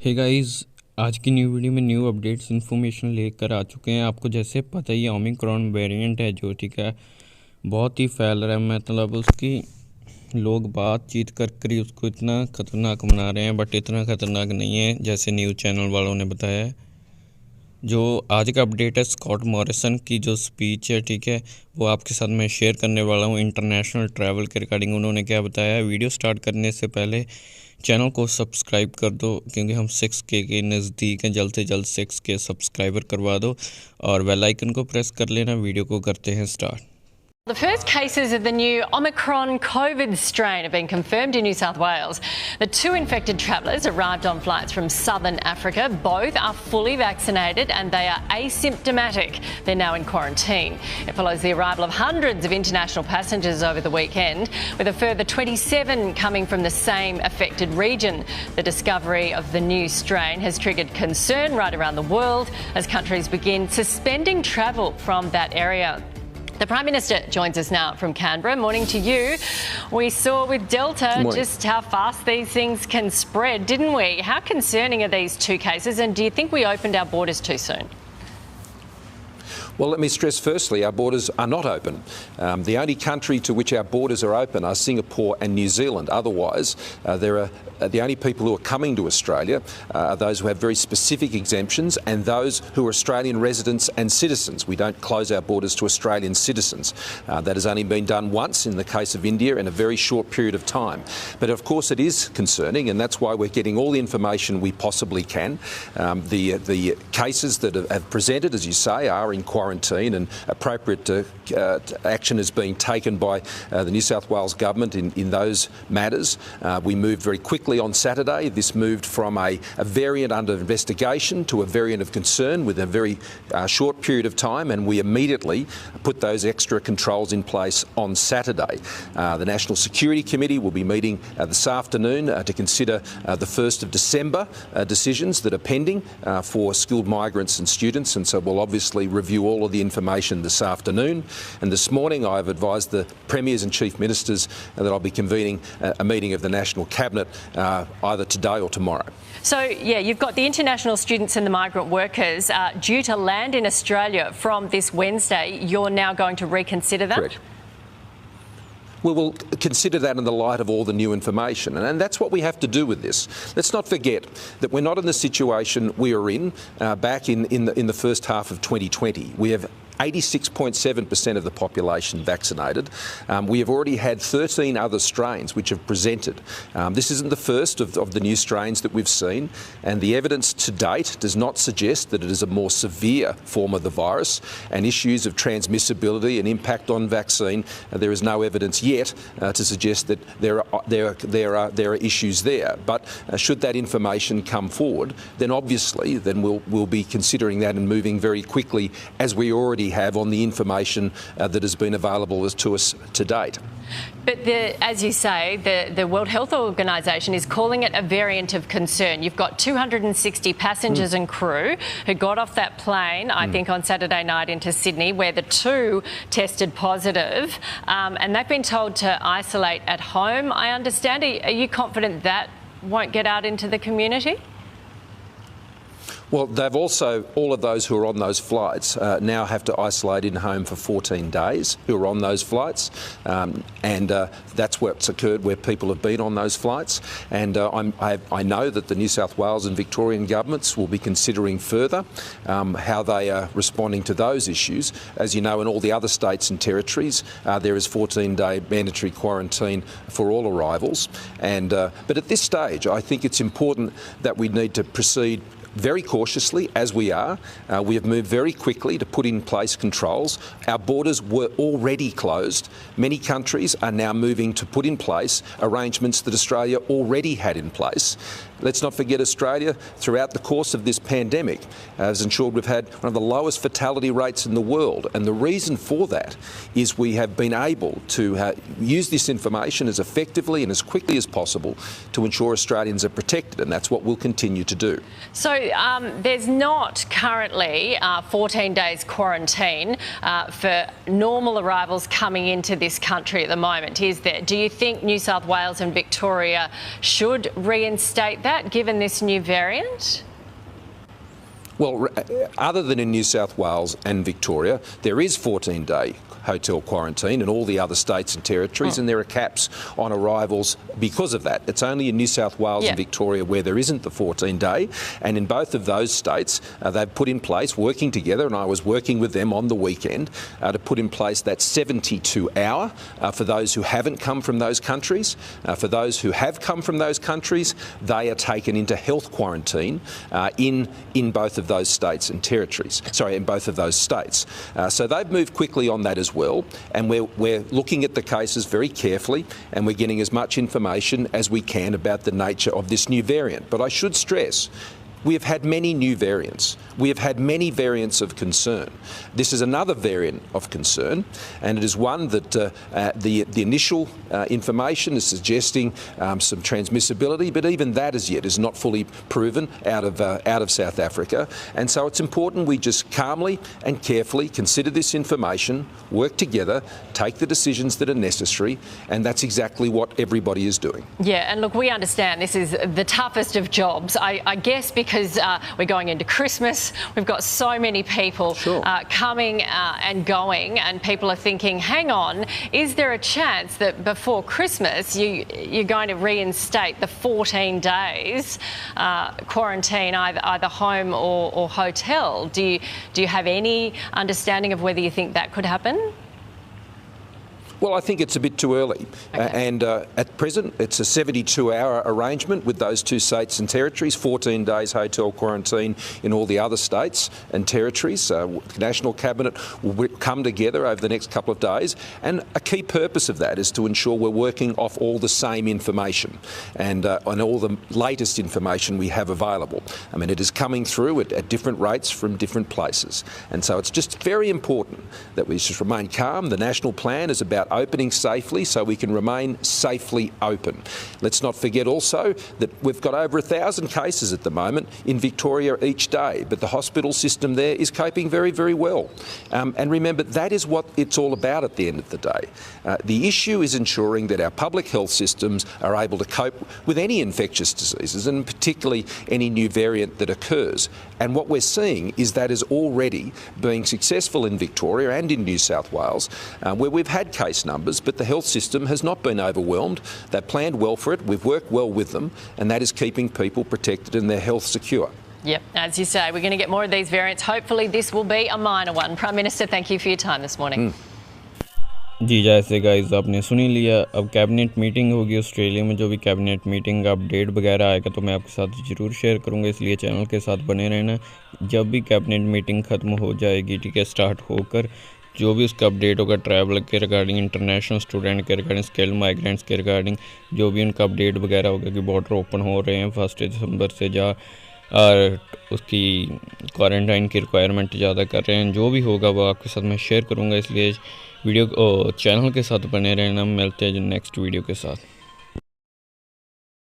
Hey guys, आज की new video में न्यू अपडेट्स इन्फॉर्मेशन लेकर आ चुके हैं। आपको जैसे पता ही है, ओमिक्रॉन वेरिएंट है जो, ठीक है, बहुत ही फैल रहा है। मतलब उसकी लोग बातचीत कर ही उसको इतना ख़तरनाक बना रहे हैं, बट इतना ख़तरनाक नहीं है जैसे न्यूज़ चैनल वालों ने बताया है। जो आज का अपडेट है, स्कॉट मॉरिसन की जो स्पीच है, ठीक है, वो आपके साथ मैं शेयर करने वाला हूँ इंटरनेशनल ट्रैवल के रिगार्डिंग। उन्होंने क्या बताया है, वीडियो स्टार्ट करने से पहले चैनल को सब्सक्राइब कर दो क्योंकि हम 6K के नज़दीक हैं। जल्द से जल्द 6K सब्सक्राइबर करवा दो और बेल आइकन को प्रेस कर लेना। वीडियो को करते हैं start. The first cases of the new Omicron COVID strain have been confirmed in New South Wales. The two infected travellers arrived on flights from southern Africa. Both are fully vaccinated and they are asymptomatic. They're now in quarantine. It follows the arrival of hundreds of international passengers over the weekend, with a further 27 coming from the same affected region. The discovery of the new strain has triggered concern right around the world as countries begin suspending travel from that area. The Prime Minister joins us now from Canberra. Morning to you. We saw with Delta just how fast these things can spread, didn't we? How concerning are these two cases, and do you think we opened our borders too soon? Well, let me stress firstly, our borders are not open. The only country to which our borders are open are Singapore and New Zealand. Otherwise, the only people who are coming to Australia are those who have very specific exemptions and those who are Australian residents and citizens. We don't close our borders to Australian citizens. That has only been done once in the case of India in a very short period of time. But of course it is concerning, and that's why we're getting all the information we possibly can. The cases that have presented, as you say, are in quarantine, and appropriate action is being taken by the New South Wales government in those matters. We moved very quickly on Saturday. This moved from a variant under investigation to a variant of concern with a very short period of time, and we immediately put those extra controls in place on Saturday. The National Security Committee will be meeting this afternoon to consider the 1st of December decisions that are pending for skilled migrants and students, and so we'll obviously review all of the information this afternoon. And this morning I've advised the Premiers and Chief Ministers that I'll be convening a meeting of the National Cabinet either today or tomorrow. So, yeah, you've got the international students and the migrant workers due to land in Australia from this Wednesday. You're now going to reconsider that? Correct. We will consider that in the light of all the new information, and that's what we have to do with this. Let's not forget that we're not in the situation we were in back in the first half of 2020. We have 86.7% of the population vaccinated. We have already had 13 other strains which have presented. This isn't the first of the new strains that we've seen, and the evidence to date does not suggest that it is a more severe form of the virus, and issues of transmissibility and impact on vaccine, there is no evidence yet to suggest that there are issues there. But should that information come forward, then obviously we'll be considering that and moving very quickly, as we already have on the information that has been available to us to date. But as you say, the World Health Organization is calling it a variant of concern. You've got 260 passengers and crew who got off that plane, I think, on Saturday night into Sydney, where the two tested positive, and they've been told to isolate at home, I understand. Are you confident that won't get out into the community? Well, all of those who are on those flights now have to isolate in home for 14 days who are on those flights, and that's what's occurred where people have been on those flights. And I know that the New South Wales and Victorian governments will be considering further how they are responding to those issues. As you know, in all the other states and territories, there is 14-day mandatory quarantine for all arrivals. But at this stage, I think it's important that we need to proceed very cautiously, as we are. We have moved very quickly to put in place controls. Our borders were already closed. Many countries are now moving to put in place arrangements that Australia already had in place. Let's not forget, Australia, throughout the course of this pandemic, has ensured we've had one of the lowest fatality rates in the world. And the reason for that is we have been able to use this information as effectively and as quickly as possible to ensure Australians are protected, and that's what we'll continue to do. So there's not currently 14 days quarantine for normal arrivals coming into this country at the moment, is there? Do you think New South Wales and Victoria should reinstate that? that given this new variant? Well, other than in New South Wales and Victoria, there is 14-day hotel quarantine in all the other states and territories, and there are caps on arrivals because of that. It's only in New South Wales and Victoria where there isn't the 14-day, and in both of those states they've put in place, working together, and I was working with them on the weekend to put in place that 72-hour for those who haven't come from those countries. For those who have come from those countries, they are taken into health quarantine in both of those states and territories. Sorry, in both of those states. So they've moved quickly on that as well, and we're looking at the cases very carefully, and we're getting as much information as we can about the nature of this new variant. But I should stress, we have had many new variants. We have had many variants of concern. This is another variant of concern, and it is one that the initial information is suggesting some transmissibility, but even that as yet is not fully proven out of South Africa. And so it's important we just calmly and carefully consider this information, work together, take the decisions that are necessary, and that's exactly what everybody is doing. Yeah, and look, we understand this is the toughest of jobs, I guess, because we're going into Christmas. We've got so many people coming and going, and people are thinking, hang on, is there a chance that before Christmas you're going to reinstate the 14 days quarantine, either home or hotel? Do you have any understanding of whether you think that could happen? Well, I think it's a bit too early. And at present, it's a 72-hour arrangement with those two states and territories, 14 days hotel quarantine in all the other states and territories. The National Cabinet will come together over the next couple of days. And a key purpose of that is to ensure we're working off all the same information and on all the latest information we have available. I mean, it is coming through at different rates from different places. And so it's just very important that we just remain calm. The national plan is about opening safely so we can remain safely open. Let's not forget also that we've got over 1,000 cases at the moment in Victoria each day, but the hospital system there is coping very, very well. And remember, that is what it's all about at the end of the day. The issue is ensuring that our public health systems are able to cope with any infectious diseases, and particularly any new variant that occurs. And what we're seeing is that is already being successful in Victoria and in New South Wales, where we've had case numbers, but the health system has not been overwhelmed. They've planned well for it. We've worked well with them, and that is keeping people protected and their health secure. Yep, as you say, we're going to get more of these variants. Hopefully this will be a minor one. Prime Minister, thank you for your time this morning. जी जैसे guys आपने सुनी लिया, अब cabinet meeting होगी Australia में। जो भी cabinet meeting का अपडेट वगैरह आएगा तो मैं आपके साथ ज़रूर शेयर करूंगा, इसलिए चैनल के साथ बने रहना। जब भी कैबिनेट मीटिंग ख़त्म हो जाएगी, ठीक है, स्टार्ट होकर जो भी उसका अपडेट होगा ट्रैवल के रिगार्डिंग, इंटरनेशनल स्टूडेंट के रिगार्डिंग, स्किल्ड माइग्रेंट्स के रिगार्डिंग, जो भी उनका अपडेट वगैरह होगा कि बॉर्डर ओपन हो रहे हैं 1 दिसंबर से, और उसकी क्वारंटाइन की रिक्वायरमेंट ज़्यादा कर रहे हैं, जो भी होगा वो आपके साथ मैं शेयर करूँगा। इसलिए वीडियो चैनल के साथ बने रहना। मिलते हैं नेक्स्ट वीडियो के साथ।